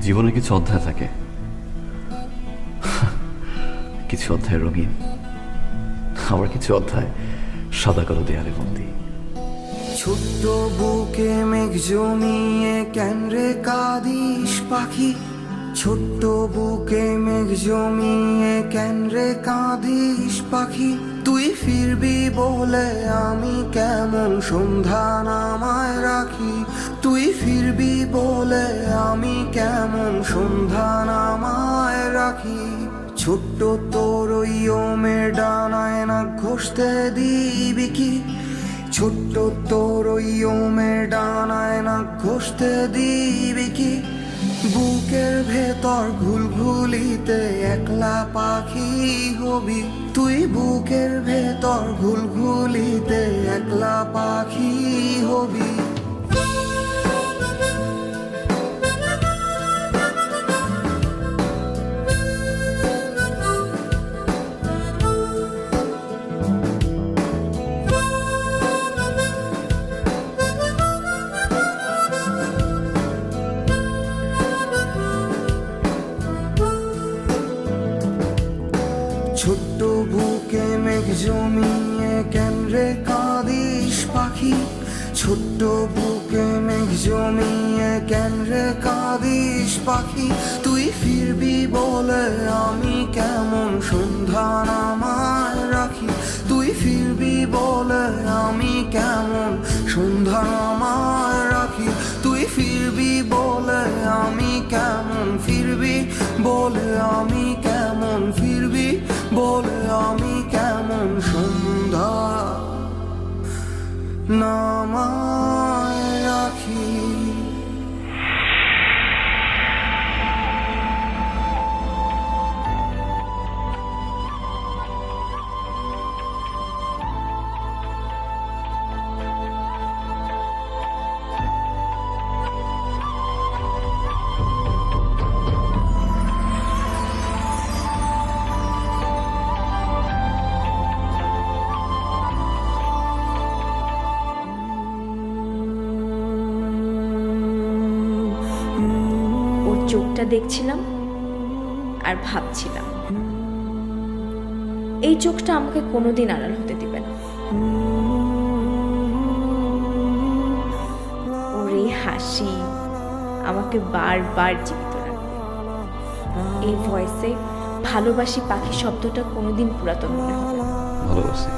জীবনে কিছু অধ্যায় থাকে, কিছু অধ্যায় রঙিন, আবার কিছু অধ্যায় সাদা কালো দেয়ালে বন্দি। ছোট্ট বুকে মেঘ জমিয়ে কেন রে কাঁদিস পাখি, ছোট্ট বুকে মেঘ জমিয়ে কেন রে কাঁদিস পাখি, তুই ফিরবি বলে আমি কেমন সন্ধ্যা নামায় রাখি, তুই ফিরবি বলে আমি কেমন সন্ধ্যা নামায় রাখি। ছোট্ট তোর ওই ওমের ডানায় না ঘষতে দিবি কি, ছোট্ট তোর ওই ওমের ডানায় না ঘষতে দিবি কি, বুকের ভেতর ঘুলঘুলিতে একলা পাখি হবি, তুই বুকের ভেতর ঘুলঘুলিতে একলা পাখি হবি। ছোট্ট বুকে মেঘ জমিয়ে কেন রে কাঁদিস পাখি, ছোট্ট বুকে মেঘ জমিয়ে কেন রে কাঁদিস পাখি, তুই ফিরবি বলে আমি কেমন সন্ধ্যা নামায় রাখি, তুই ফিরবি বলে আমি কেমন সন্ধ্যা নামায় রাখি, তুই ফিরবি বলে আমি কেমন ফিরবি বলে আমি কেমন ফিরবি বলে আমি কেমন সন্ধ্যা নামায় রাখি। ওর চোখটা দেখছিলাম আর ভাবছিলাম, এই চোখটা আমাকে কোনোদিন আড়াল হতে দিবে না। ওর এই হাসি আমাকে বারবার জীবিত রাখবে। এই ভয়েসে ভালোবাসি পাখি শব্দটা কোনোদিন পুরাতন মনে হবে না। ভালোবাসি।